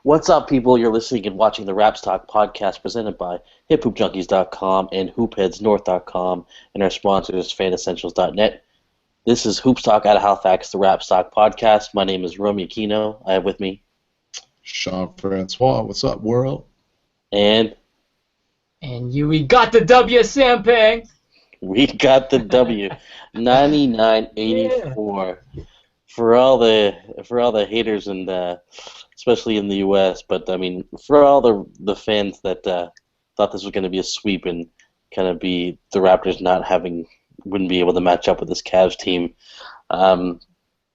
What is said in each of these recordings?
What's up, people? You're listening and watching the Raps Talk podcast presented by HipHoopJunkies.com and HoopHeadsNorth.com and our sponsors, FanEssentials.net. This is Hoops Talk out of Halifax, the Raps Talk podcast. My name is Romeo Aquino. I have with me Sean Francois. What's up, world? And we got the W, Sampang. We got the W, 99-84. For all the haters and especially in the U.S., but I mean for all the fans that thought this was going to be a sweep and kind of be the Raptors wouldn't be able to match up with this Cavs team,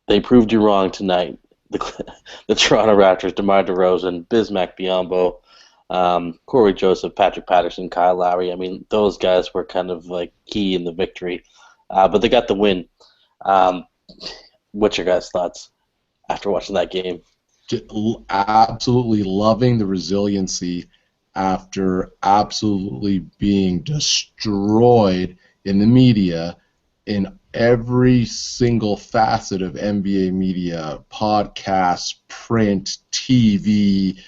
they proved you wrong tonight. The Toronto Raptors, DeMar DeRozan, Bismack Biyombo, Corey Joseph, Patrick Patterson, Kyle Lowry. I mean, those guys were kind of like key in the victory, but they got the win. What's your guys' thoughts after watching that game? Absolutely loving the resiliency after absolutely being destroyed in the media, in every single facet of NBA media, podcasts, print, TV,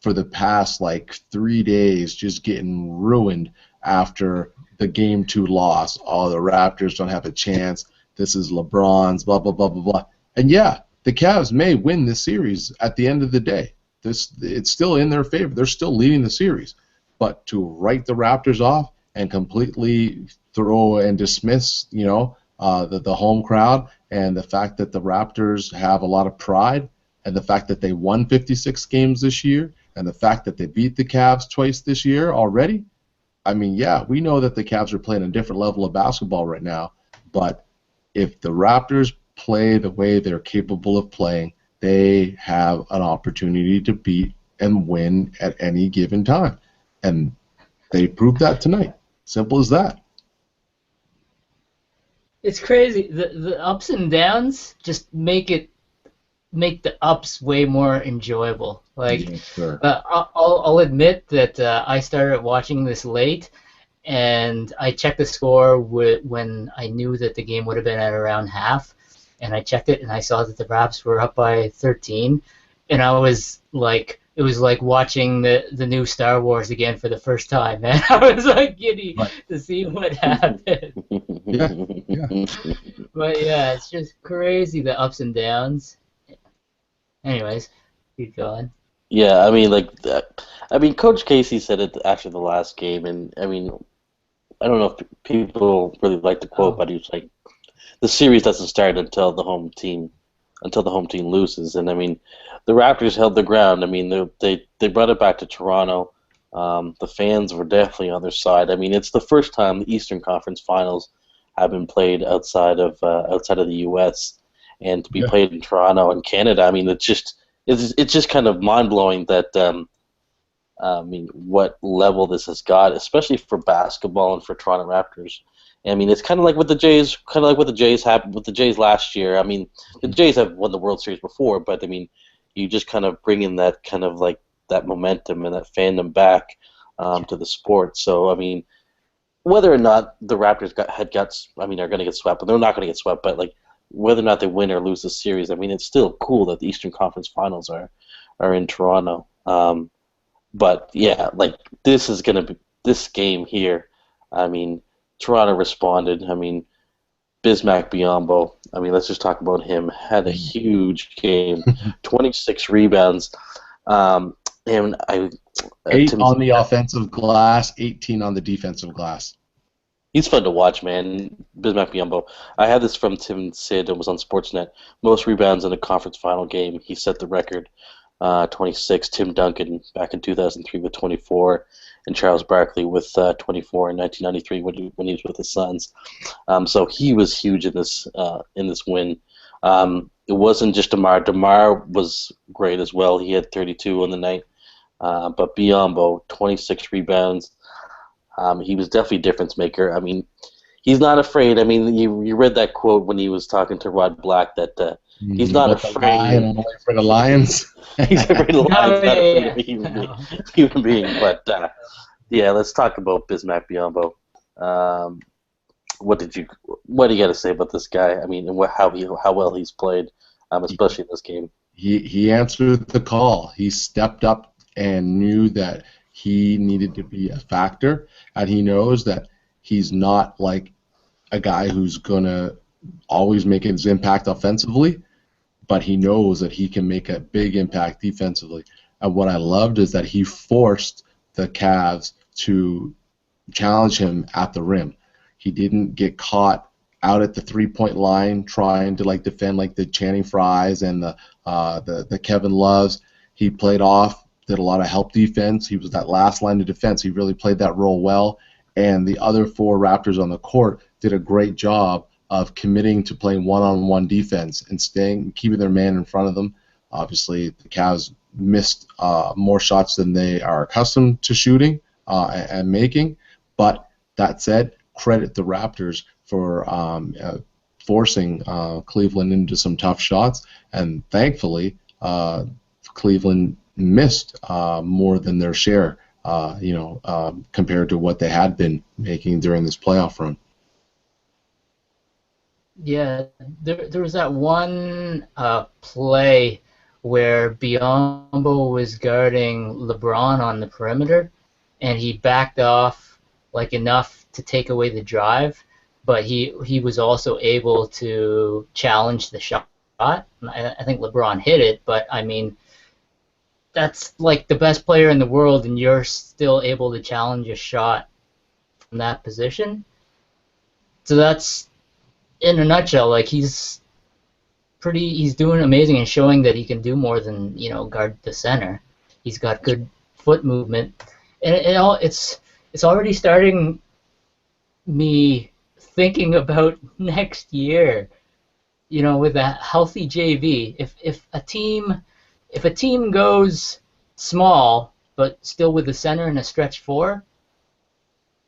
for the past like 3 days, just getting ruined after the Game 2 loss. Oh, the Raptors don't have a chance. This is LeBron's, blah, blah, blah, blah, blah. And yeah, the Cavs may win this series at the end of the day. It's still in their favor. They're still leading the series. But to write the Raptors off and completely throw and dismiss, the home crowd and the fact that the Raptors have a lot of pride and the fact that they won 56 games this year and the fact that they beat the Cavs twice this year already, I mean, yeah, we know that the Cavs are playing a different level of basketball right now, but if the Raptors play the way they're capable of playing, they have an opportunity to beat and win at any given time. And they proved that tonight. Simple as that. It's crazy. The ups and downs just make the ups way more enjoyable. Like, Yeah, sure. I'll admit that I started watching this late, and I checked the score when I knew that the game would have been at around half, and I checked it and I saw that the Raps were up by 13, and I was like, it was like watching the new Star Wars again for the first time, man. I was like giddy to see what happened. Yeah. But yeah, it's just crazy, the ups and downs. Anyways, keep going. Yeah, I mean, Coach Casey said it after the last game, and I mean, I don't know if people really like the quote, but he was like, the series doesn't start until the home team loses. And I mean, the Raptors held their ground. I mean, they brought it back to Toronto. The fans were definitely on their side. I mean, it's the first time the Eastern Conference Finals have been played outside of the U.S. and to be played in Toronto and Canada. I mean, it's just kind of mind blowing that. I mean, what level this has got, especially for basketball and for Toronto Raptors. I mean, it's kind of like what the Jays happened with the Jays last year. I mean, the Jays have won the World Series before, but I mean, you just kind of bring in that kind of like that momentum and that fandom back to the sport. So I mean, whether or not the Raptors are going to get swept, but they're not going to get swept. But like whether or not they win or lose the series, I mean, it's still cool that the Eastern Conference Finals are in Toronto. But yeah, like this game here. I mean, Toronto responded. I mean, Bismack Biyombo, I mean, let's just talk about him. Had a huge game, 26 rebounds. And 8 on the offensive glass, 18 on the defensive glass. He's fun to watch, man. Bismack Biyombo. I had this from Tim Sid. It was on Sportsnet. Most rebounds in a conference final game. He set the record. 26. Tim Duncan back in 2003 with 24, and Charles Barkley with 24 in 1993 when he was with the Suns. So he was huge in this win. It wasn't just DeMar. DeMar was great as well. He had 32 on the night. But Biyombo, 26 rebounds. He was definitely a difference maker. I mean, he's not afraid. I mean, you read that quote when he was talking to Rod Black that he's not afraid. I'm only afraid of lions. He's afraid of lions, not afraid of a human being. But yeah, let's talk about Bismack Biyombo. What do you got to say about this guy? I mean, how well he's played, especially in this game. he answered the call. He stepped up and knew that he needed to be a factor, and he knows that he's not like a guy who's going to always make his impact offensively, but he knows that he can make a big impact defensively. And what I loved is that he forced the Cavs to challenge him at the rim. He didn't get caught out at the three-point line trying to like defend like the Channing Frys and the Kevin Loves. He played off, did a lot of help defense. He was that last line of defense. He really played that role well. And the other four Raptors on the court did a great job of committing to playing one-on-one defense and keeping their man in front of them. Obviously, the Cavs missed more shots than they are accustomed to shooting and making. But that said, credit the Raptors for forcing Cleveland into some tough shots, and thankfully Cleveland missed more than their share, compared to what they had been making during this playoff run. Yeah, there was that one play where Biyombo was guarding LeBron on the perimeter, and he backed off like enough to take away the drive, but he was also able to challenge the shot. I think LeBron hit it, but I mean, that's like the best player in the world, and you're still able to challenge a shot from that position. So that's, in a nutshell, like he's doing amazing and showing that he can do more than guard the center. He's got good foot movement, and it's already starting me thinking about next year. With a healthy JV, if a team goes small but still with a center and a stretch four,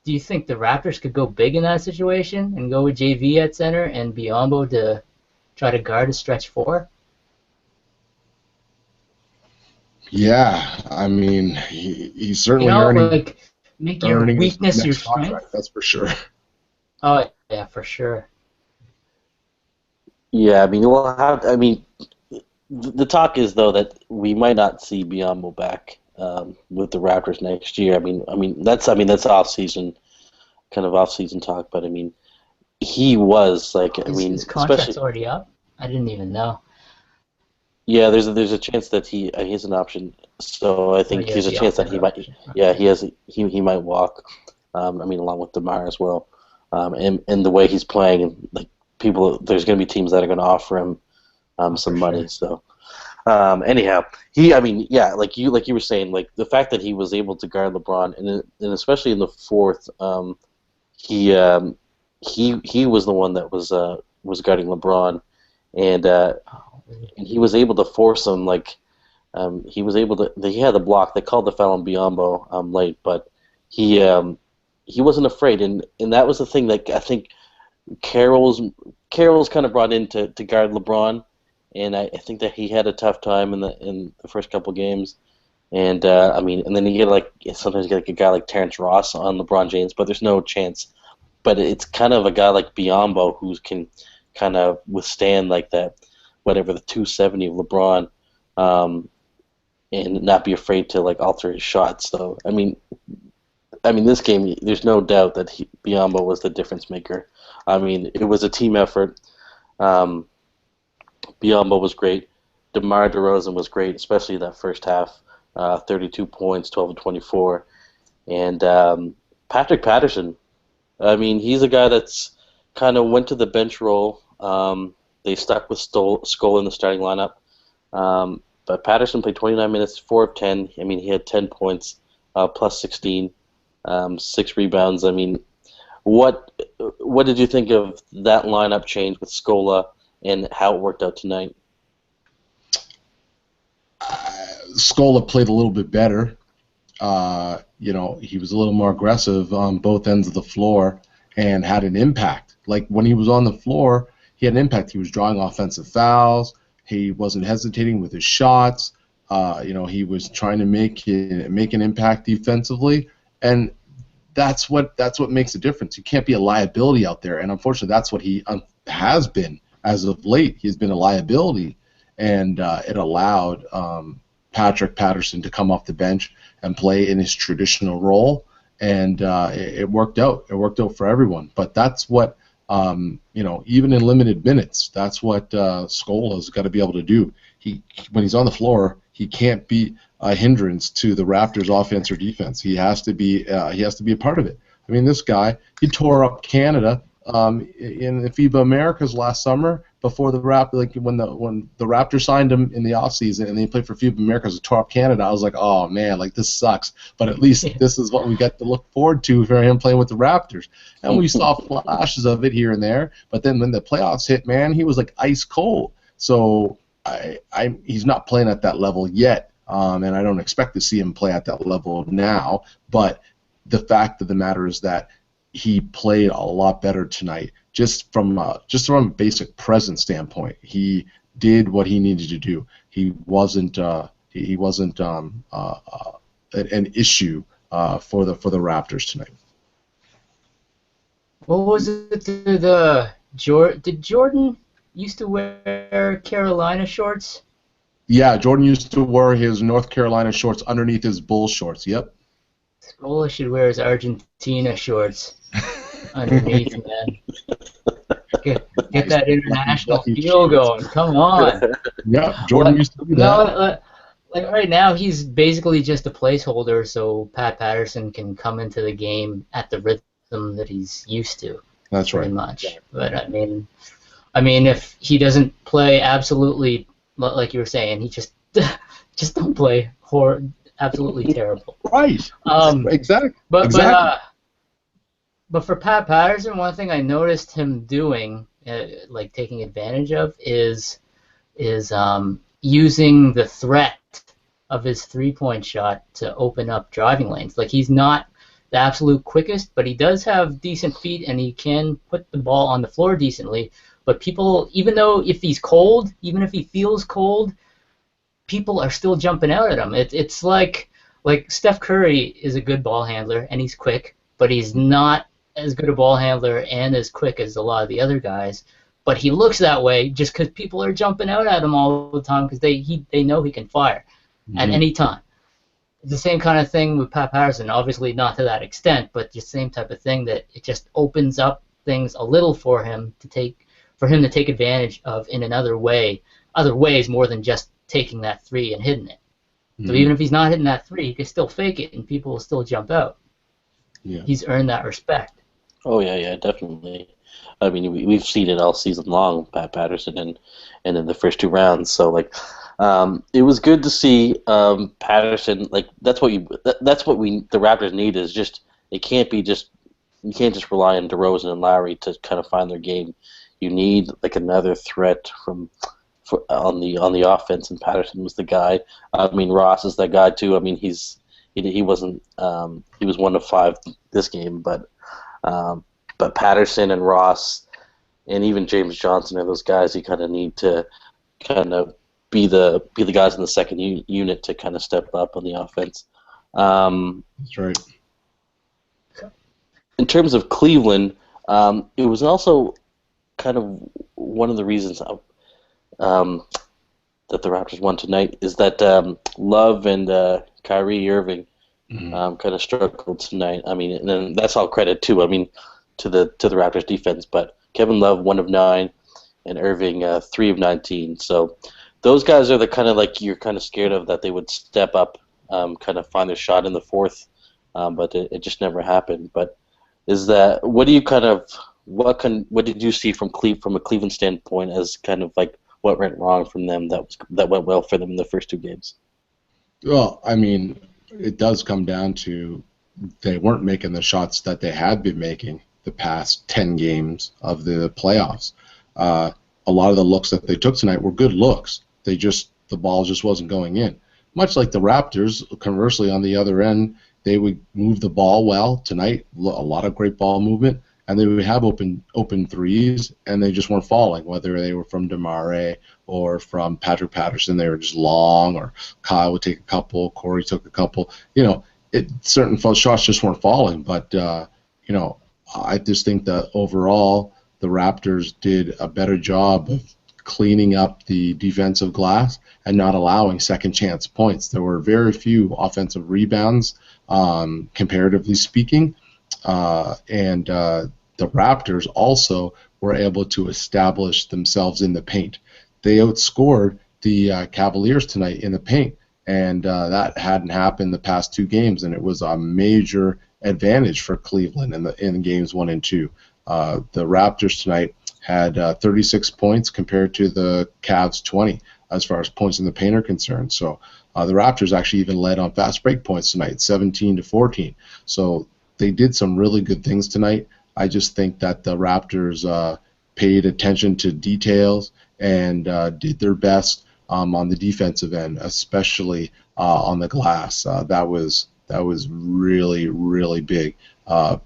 do you think the Raptors could go big in that situation and go with JV at center and Biyombo to try to guard a stretch four? Yeah, I mean, he's certainly earning. Like make your weakness your strength. Contract, that's for sure. Oh yeah, for sure. Yeah, I mean, the talk is though that we might not see Biyombo back with the Raptors next year. I mean that's off season talk, but I mean he was like his contract's already up. I didn't even know. Yeah, there's a chance that he has an option, so I think there's a chance that he might. Okay. Yeah, he might walk. Along with DeMar as well, and the way he's playing, like there's going to be teams that are going to offer him some money. Sure. So anyhow, like you were saying, like the fact that he was able to guard LeBron, and especially in the fourth, he was the one that was guarding LeBron, and he was able to force him. Like he had the block. They called the foul on Biyombo late, but he wasn't afraid, and that was the thing that I think Carroll's kind of brought in to guard LeBron, and I think that he had a tough time in the first couple games, and and then sometimes you get like a guy like Terrence Ross on LeBron James, but there's no chance. But it's kind of a guy like Biyombo who can kind of withstand like that, whatever the 270 of LeBron, and not be afraid to like alter his shots. So I mean, this game, there's no doubt that Biyombo was the difference maker. I mean, it was a team effort. Biyombo was great. DeMar DeRozan was great, especially that first half. 32 points, 12 of 24. And Patrick Patterson, I mean, he's a guy that's kind of went to the bench role. They stuck with Skoll in the starting lineup. But Patterson played 29 minutes, 4 of 10. I mean, he had 10 points, plus 16, 6 rebounds. I mean, what did you think of that lineup change with Skoll and how it worked out tonight? Skoll played a little bit better. He was a little more aggressive on both ends of the floor and had an impact. Like when he was on the floor, he had an impact. He was drawing offensive fouls. He wasn't hesitating with his shots. He was trying to make an impact defensively, and that's what makes a difference. You can't be a liability out there, and unfortunately, that's what he has been as of late. He's been a liability, and it allowed Patrick Patterson to come off the bench and play in his traditional role, and it worked out. It worked out for everyone. But that's what even in limited minutes, that's what Skola's got to be able to do. When he's on the floor, he can't be a hindrance to the Raptors' offense or defense. He has to be a part of it. I mean, this guy, he tore up Canada in the FIBA Americas last summer before the when the Raptors signed him in the offseason and he played for FIBA Americas and tore up Canada. I was like, oh man, like this sucks. But at least this is what we got to look forward to for him playing with the Raptors. And we saw flashes of it here and there. But then when the playoffs hit, man, he was like ice cold. So he's not playing at that level yet, and I don't expect to see him play at that level now. But the fact of the matter is that he played a lot better tonight, just from a basic presence standpoint. He did what he needed to do. He wasn't an issue for the Raptors tonight. What was it? Did Jordan used to wear Carolina shorts? Yeah, Jordan used to wear his North Carolina shorts underneath his Bulls shorts. Yep. Scola should wear his Argentina shorts underneath, man. Get that international feel going. Come on. Yeah, Jordan used to do that. Like right now, he's basically just a placeholder, so Pat Patterson can come into the game at the rhythm that he's used to. That's right. Pretty much. But I mean, if he doesn't play absolutely like you were saying, he just don't play absolutely terrible. Right. Exactly. But for Pat Patterson, one thing I noticed him doing, like taking advantage of, is using the threat of his three-point shot to open up driving lanes. Like, he's not the absolute quickest, but he does have decent feet and he can put the ball on the floor decently. But people, even if he feels cold, people are still jumping out at him. It's like Steph Curry is a good ball handler and he's quick, but he's not as good a ball handler and as quick as a lot of the other guys. But he looks that way just because people are jumping out at him all the time because they know he can fire at any time. It's the same kind of thing with Pat Patterson. Obviously not to that extent, but the same type of thing, that it just opens up things a little for him to take advantage of in other ways more than just taking that three and hitting it. So even if he's not hitting that three, he can still fake it and people will still jump out. Yeah. He's earned that respect. Oh yeah, definitely. I mean, we've seen it all season long, Pat Patterson, and in the first two rounds. So it was good to see Patterson. Like that's what the Raptors need is just you can't just rely on DeRozan and Lowry to kind of find their game. You need like another threat on the offense, and Patterson was the guy. I mean, Ross is that guy too. I mean, he wasn't he was 1 of 5 this game, but Patterson and Ross and even James Johnson are those guys you kind of need to kind of be the guys in the second unit to kind of step up on the offense. That's right. In terms of Cleveland, it was also kind of one of the reasons that the Raptors won tonight is that Love and Kyrie Irving kind of struggled tonight. I mean, and then that's all credit too. I mean, to the Raptors defense, but Kevin Love 1 of 9 and Irving 3 of 19. So those guys are the kind of like you're kind of scared of that they would step up, kind of find their shot in the fourth, but it just never happened. But what did you see from a Cleveland standpoint as kind of like what went wrong from them that went well for them in the first 2 games? Well, I mean, it does come down to they weren't making the shots that they had been making the past 10 games of the playoffs. A lot of the looks that they took tonight were good looks. The ball just wasn't going in. Much like the Raptors, conversely, on the other end, they would move the ball well tonight, a lot of great ball movement, and they would have open threes, and they just weren't falling, whether they were from DeMar or from Patrick Patterson. They were just long, or Kyle would take a couple, Corey took a couple. Certain shots just weren't falling, but, I just think that overall the Raptors did a better job of cleaning up the defensive glass and not allowing second chance points. There were very few offensive rebounds, comparatively speaking, and the Raptors also were able to establish themselves in the paint. They outscored the Cavaliers tonight in the paint, and that hadn't happened the past two games, and it was a major advantage for Cleveland in games 1 and 2. The Raptors tonight had 36 points compared to the Cavs 20 as far as points in the paint are concerned. So the Raptors actually even led on fast break points tonight, 17-14. So they did some really good things tonight. I just think that the Raptors paid attention to details and did their best on the defensive end, especially on the glass. That was really, really big. The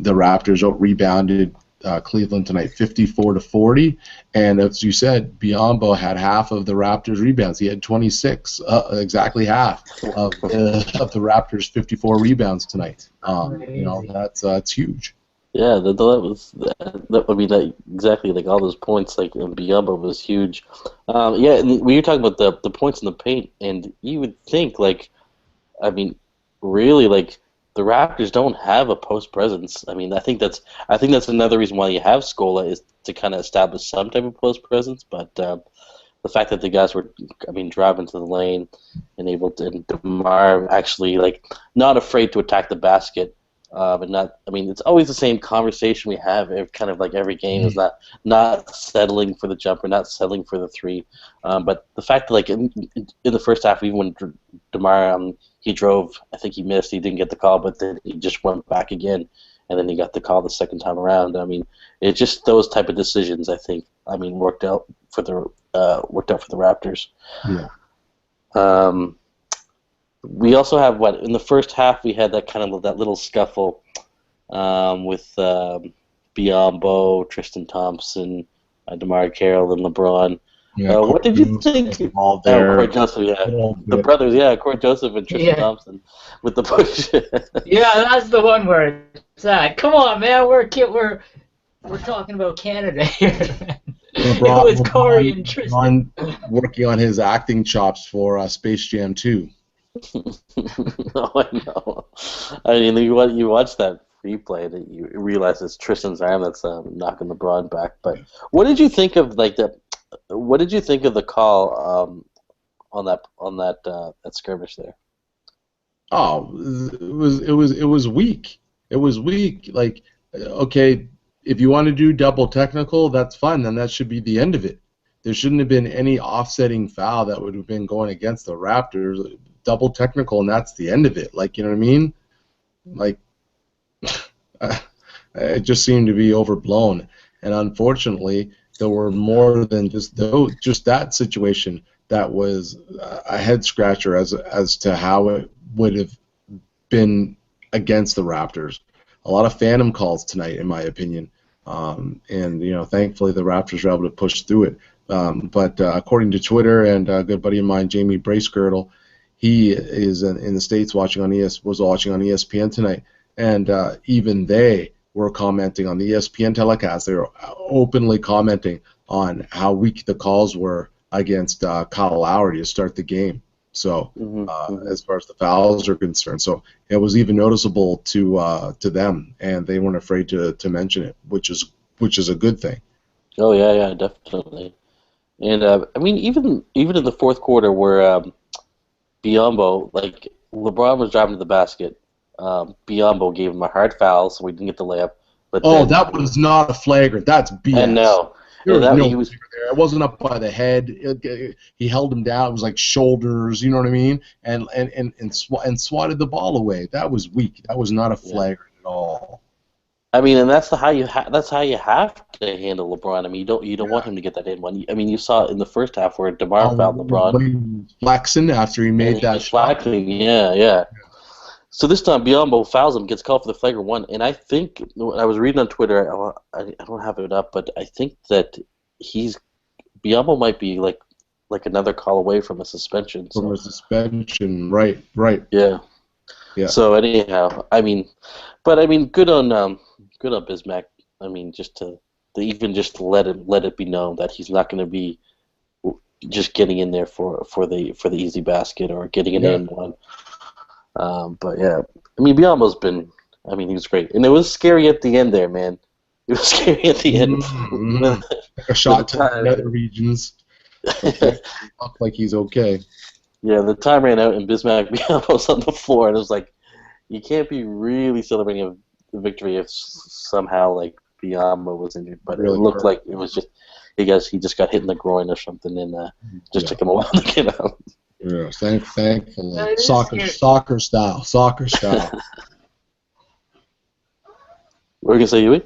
Raptors out-rebounded Cleveland tonight 54-40, and as you said, Biyombo had half of the Raptors' rebounds. He had 26, exactly half of the Raptors' 54 rebounds tonight. That's huge. Yeah, that I mean, exactly, like all those points, like Biyombo was huge. Yeah, and when you're talking about the points in the paint, and you would think, like, I mean, really, like, the Raptors don't have a post presence. I mean, I think that's another reason why you have Scola, is to kind of establish some type of post presence. But the fact that the guys were, I mean, driving to the lane and able to, and DeMar actually, like, not afraid to attack the basket. But not. I mean, it's always the same conversation we have. Kind of like every game is not settling for the jumper, not settling for the three. But the fact that, like, in the first half, even when DeMar he drove, I think he missed. He didn't get the call, but then he just went back again, and then he got the call the second time around. I mean, it's just those type of decisions. I think. I mean, worked out for the Raptors. Yeah. We also have in the first half we had that little scuffle with Biyombo, Tristan Thompson, DeMar Carroll, and LeBron. Yeah, what did you think? All there. Corey Joseph, yeah, the brothers, yeah, Corey Joseph and Tristan Thompson with the push. Yeah, that's the one where it's at. Come on, man, we're talking about Canada here. It was Corey and Tristan working on his acting chops for Space Jam 2. No, I know. I mean, you watch that replay and you realize it's Tristan's arm that's knocking LeBron back. But what did you think of what did you think of the call on that skirmish there? Oh, it was weak. It was weak. Like, okay, if you want to do double technical, that's fine. Then that should be the end of it. There shouldn't have been any offsetting foul that would have been going against the Raptors. Double technical, and that's the end of it. Like, you know what I mean? Like, it just seemed to be overblown. And unfortunately, there were more than just that situation that was a head scratcher as to how it would have been against the Raptors. A lot of phantom calls tonight, in my opinion. And thankfully the Raptors were able to push through it. But according to Twitter and a good buddy of mine, Jamie Bracegirdle, he is in the States was watching on ESPN tonight, and even they were commenting on the ESPN telecast. They were openly commenting on how weak the calls were against Kyle Lowry to start the game. So as far as the fouls are concerned, so it was even noticeable to them, and they weren't afraid to mention it, which is a good thing. Oh yeah, definitely. And I mean, even in the fourth quarter where Biyombo, like, LeBron was driving to the basket, Biyombo gave him a hard foul, so we didn't get the layup. But that was not a flagrant. That's BS. And no. There was no flagrant there. It wasn't up by the head. He held him down. It was like shoulders. You know what I mean? And swatted the ball away. That was weak. That was not a flagrant at all. I mean, and that's how you have to handle LeBron. I mean, you don't want him to get that in one. I mean, you saw in the first half where DeMar fouled LeBron. Flexing after he made that shot. Flexing, yeah. So this time Biyombo fouls him, gets called for the flagrant one, and I think I was reading on Twitter. I don't have it up, but I think that Biyombo might be like another call away from a suspension. From a suspension, right? Yeah. So anyhow, good on Bismack. I mean, just to even just let it be known that he's not going to be just getting in there for the easy basket or getting an in one. But yeah, I mean, Biyombo's been. I mean, he was great, and it was scary at the end there, man. It was scary at the end. Like a shot to the nether regions. Looked like he's okay. Yeah, the time ran out, and Bismack Biyombo's on the floor, and it was like, you can't be really celebrating a victory if somehow like Biyombo was injured, but really it looked like it was just. I guess he just got hit in the groin or something, and just took him a while to get out. Yeah, thankfully. Soccer style. What were you gonna say, Yui?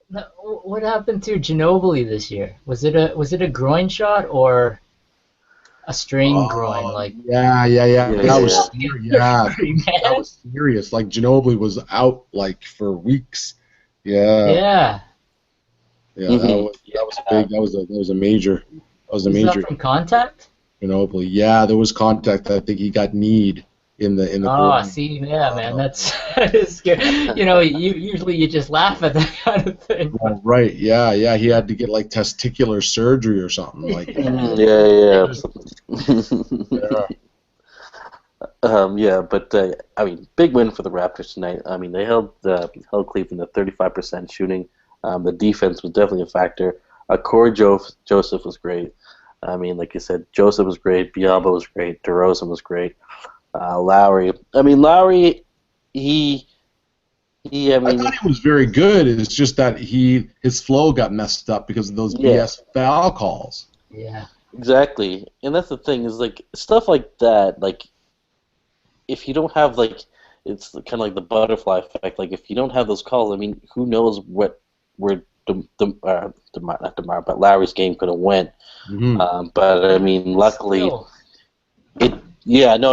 No, what happened to Ginobili this year? Was it a groin shot or a strained groin? Like yeah. That was serious. Yeah, that was serious. Like Ginobili was out like for weeks. Yeah. Yeah, that was big. That was a major. Was that from contact? Ginobili. Yeah, there was contact. I think he got kneed in the. Oh, see, yeah, man, that is scary. Usually you just laugh at that kind of thing. Well, right. Yeah. He had to get like testicular surgery or something like. Yeah. But I mean, big win for the Raptors tonight. I mean, they held Cleveland at 35% shooting. The defense was definitely a factor. Corey Joseph was great. I mean, like you said, Joseph was great. Biyombo was great. DeRozan was great. Lowry. I mean, Lowry. I thought he was very good. It's just that his flow got messed up because of those BS foul calls. Yeah. Exactly, and that's the thing is like stuff like that. Like, if you don't have like, it's kind of like the butterfly effect. Like, if you don't have those calls, I mean, who knows where not DeMar, but Lowry's game could have went. Mm-hmm. But I mean, luckily, but I know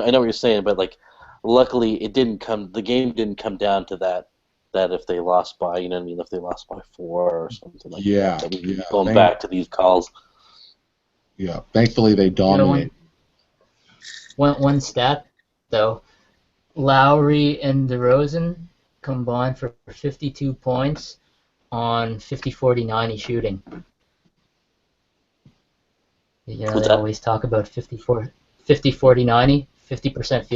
what you're saying. But like, luckily, the game didn't come down to that if they lost by, you know what I mean, if they lost by 4 or something like that. I mean, going back to these calls. Yeah, thankfully they dominate. One stat though, Lowry and DeRozan combined for 52 points on 50-40-90 shooting. They always talk about 50-40-90, 50%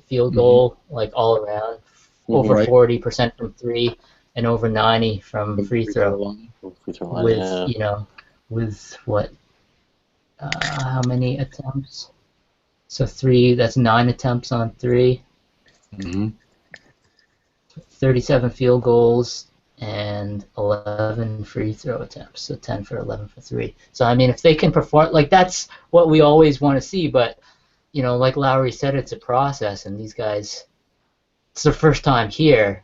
field goal, like all around, over 40% from 3, and over 90 from free throw. With what? How many attempts? So 3. That's 9 attempts on 3. 37 field goals and 11 free throw attempts, so 10 for 11 for 3. So, I mean, if they can perform, like, that's what we always want to see, but, like Lowry said, it's a process, and these guys, it's their first time here,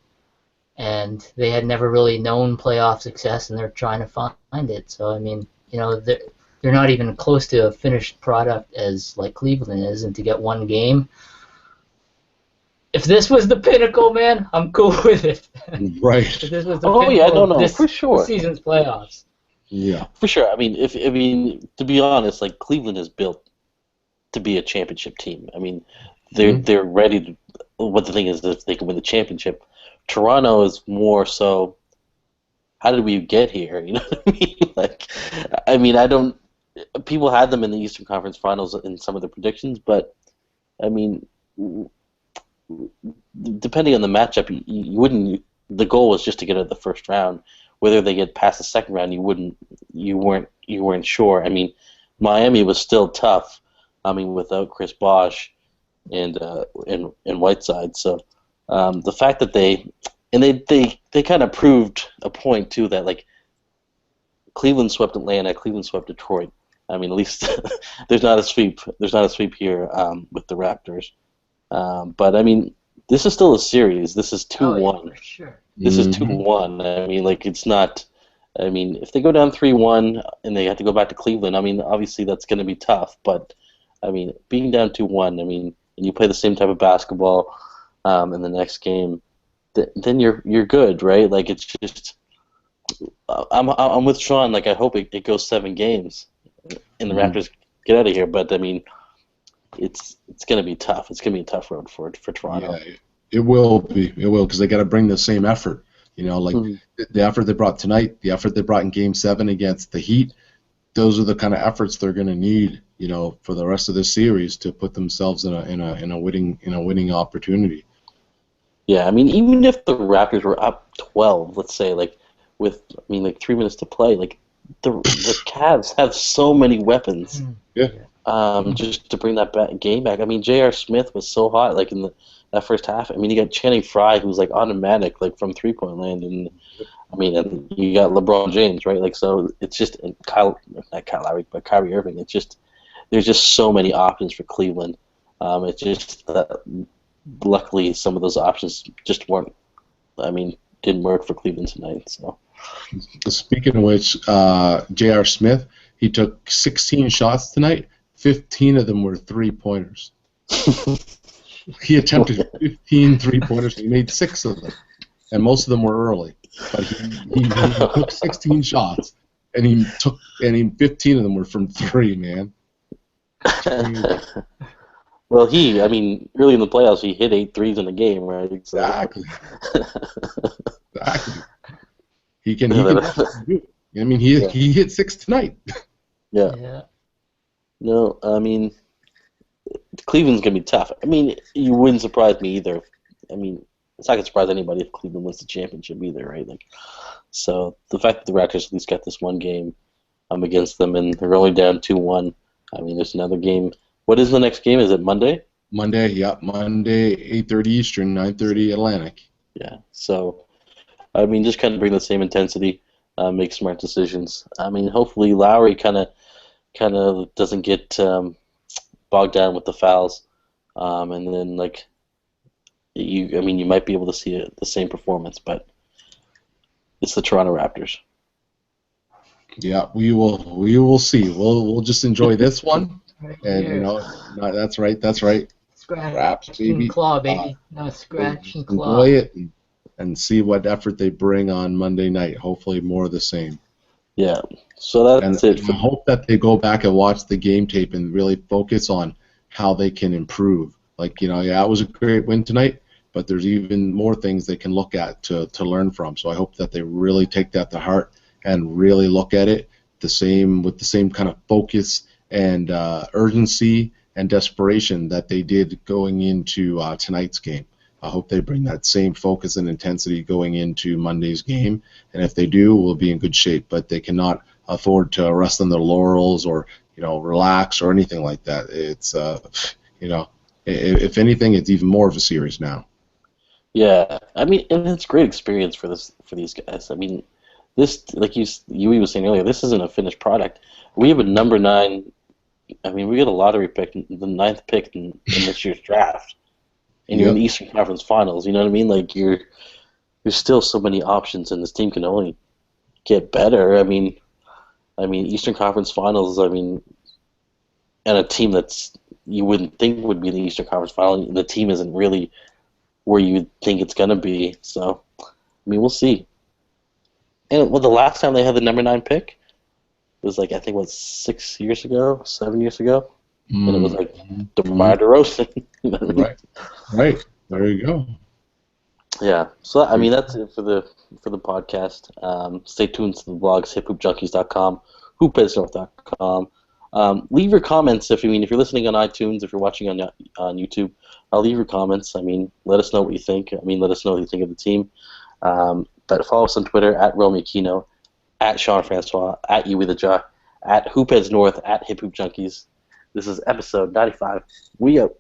and they had never really known playoff success, and they're trying to find it. So, I mean, they're not even close to a finished product as, like, Cleveland is, and to get one game, if this was the pinnacle, man, I'm cool with it. Right. If this was the pinnacle for sure. This season's playoffs. Yeah. For sure. I mean, to be honest, like Cleveland is built to be a championship team. I mean, they're ready to. What the thing is, if they can win the championship, Toronto is more so. How did we get here? You know what I mean? Like, I mean, I don't. People had them in the Eastern Conference Finals in some of the predictions, but I mean. Depending on the matchup, you wouldn't. The goal was just to get out of the first round. Whether they get past the second round, you weren't sure. I mean, Miami was still tough. I mean, without Chris Bosh and Whiteside. So the fact that they kind of proved a point too that like Cleveland swept Atlanta, Cleveland swept Detroit. I mean, at least there's not a sweep. There's not a sweep here with the Raptors. But I mean, this is still a series. This is 2-1. Oh, yeah, for sure. This is 2-1. I mean, like it's not. I mean, if they go down 3-1 and they have to go back to Cleveland, I mean, obviously that's going to be tough. But I mean, being down 2-1, I mean, and you play the same type of basketball in the next game, then you're good, right? Like it's just. I'm with Sean. Like I hope it goes 7 games, and the Raptors get out of here. But I mean. It's going to be tough. It's going to be a tough road for Toronto. Yeah, it will be. It will because they got to bring the same effort. You know, like the effort they brought tonight, the effort they brought in Game 7 against the Heat, those are the kind of efforts they're going to need, you know, for the rest of this series to put themselves in a winning opportunity. Yeah, I mean, even if the Raptors were up 12, let's say, like with 3 minutes to play, like the Cavs have so many weapons. Yeah. Just to bring that game back. I mean, J.R. Smith was so hot, like in that first half. I mean, you got Channing Frye, who's like automatic, like from 3-point land, and I mean, and you got LeBron James, right? Like, so it's just not Kyle Lowry, but Kyrie Irving. It's just there's just so many options for Cleveland. It's just that luckily some of those options just weren't. I mean, didn't work for Cleveland tonight. So, speaking of which, J.R. Smith, he took 16 shots tonight. 15 of them were 3-pointers. He attempted 15 3-pointers. He made 6 of them, and most of them were early. But he took 16 shots, and 15 of them were from 3. Man. Well, I mean, early in the playoffs, he hit 8 threes in a game, right? So. Exactly. He can. I mean, he hit 6 tonight. Yeah. No, I mean, Cleveland's going to be tough. I mean, you wouldn't surprise me either. I mean, it's not going to surprise anybody if Cleveland wins the championship either, right? Like, so the fact that the Raptors at least got this one game against them, and they're only down 2-1. I mean, there's another game. What is the next game? Is it Monday? Monday, yeah. Monday, 8:30 Eastern, 9:30 Atlantic. Yeah. So, I mean, just kind of bring the same intensity, make smart decisions. I mean, hopefully Lowry kind of doesn't get bogged down with the fouls, and then you might be able to see the same performance, but it's the Toronto Raptors. Yeah, we will see. We'll just enjoy this one, and you know, that's right. Scratch RAPS, baby. and claw, baby. No, scratch and claw. Enjoy it and see what effort they bring on Monday night. Hopefully, more of the same. Yeah. So that's it. I hope that they go back and watch the game tape and really focus on how they can improve. Like, you know, yeah, it was a great win tonight, but there's even more things they can look at to learn from. So I hope that they really take that to heart and really look at it with the same kind of focus and urgency and desperation that they did going into tonight's game. I hope they bring that same focus and intensity going into Monday's game, and if they do, we'll be in good shape. But they cannot afford to rest on their laurels or, you know, relax or anything like that. It's you know, if anything, it's even more of a series now. Yeah, I mean, and it's a great experience for these guys. I mean, this, like Yui was saying earlier, this isn't a finished product. We have a number 9. I mean, we get a lottery pick, the 9th pick in this year's draft, and you're in the Eastern Conference Finals. You know what I mean? Like, there's still so many options, and this team can only get better. I mean, Eastern Conference Finals. I mean, and a team that's you wouldn't think would be in the Eastern Conference Final, the team isn't really where you think it's gonna be. So, I mean, we'll see. And the last time they had the number 9 pick was like, I think 7 years ago, and it was like DeMar DeRozan. You know what I mean? Right. There you go. Yeah. So I mean, that's it for the podcast. Stay tuned to the blogs, hiphoopjunkies.com, hoopheadsnorth.com. Leave your comments if you're listening on iTunes, if you're watching on YouTube. Leave your comments. I mean, let us know what you think. I mean, let us know what you think of the team. But follow us on Twitter at RomyAquino, at Sean Francois, at Yui the Jaw, at HoopheadsNorth, at HipHoopJunkies. This is episode 95. We out.